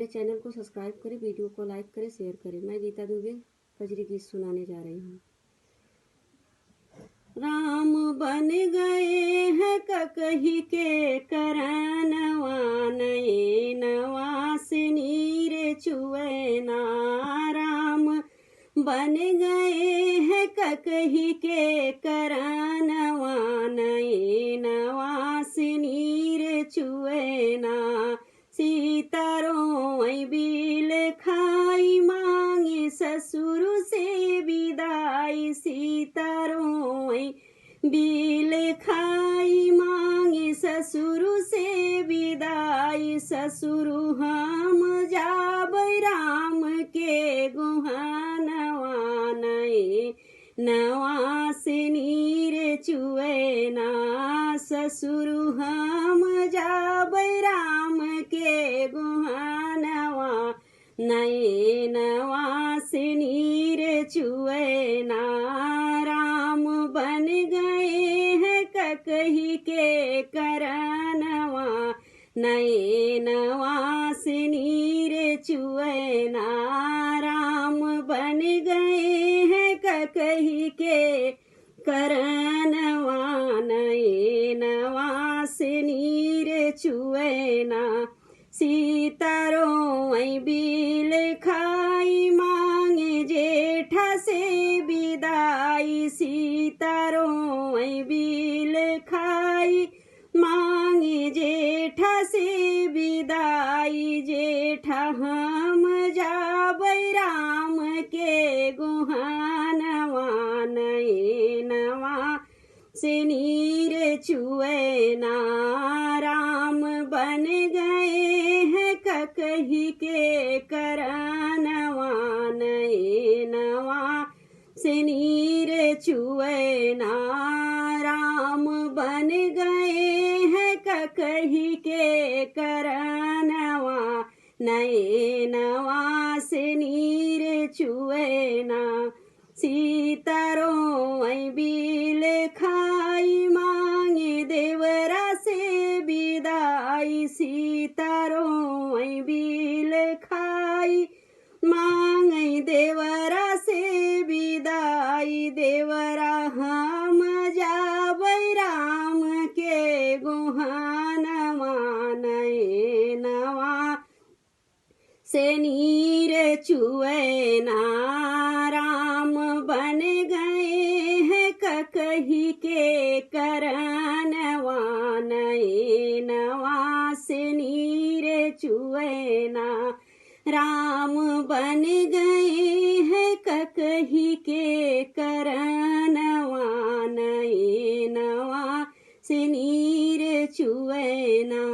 मेरे चैनल को सब्सक्राइब करें, वीडियो को लाइक करें, शेयर करें। मैं गीता दुबे कजरी गीत सुनाने जा रही हूँ। राम बन गए हैं ककही के करनवा, नए नवासिनी रे चुएना। राम बन गए हैं ककही के करनवा, नए नवासिनी रे चुएना। सीतारों बिल खाई मांगे ससुर से विदाई, सीतारों बिल खाई मांगे ससुर से विदाई। ससुर हम जाबै राम के गुहानवा, नए नवासिनी रे चुएना। ससुर हम जाबै राम के गुहानवा, नए नवासिनी रे चुएना। राम बन गए हैं ककही के करनवा, नए नवासिनी रे चुएना। राम बन गए हैं ककही के करनवा, नए नवासिनी रे चुएना। सीतारों बिल खाई मांगे जेठा से विदाई, सीतारों बिल खाई मांगे जेठा से विदाई। जेठा हम जाबै राम के गुहानवा, नए नवासिनी रे चुएना। राम बन गए हैं ककही के करनवा, नए नवासिनी रे चुएना। राम बन गए हैं ककही के करनवा, नए नवासिनी रे चुएना। सीतारों बिल खाई मांगे देवरा से विदाई, सीतारों बिल खाई मांगे देवरा से विदाई। देवरा हम जाबै राम के गुहानवा, नए नवासिनी रे चुएना। राम बन गए हैं ककही के करनवा, नए नवासिनी रे चुएना। राम बन गए हैं ककही के करनवा, नए नवासिनी रे चुएना।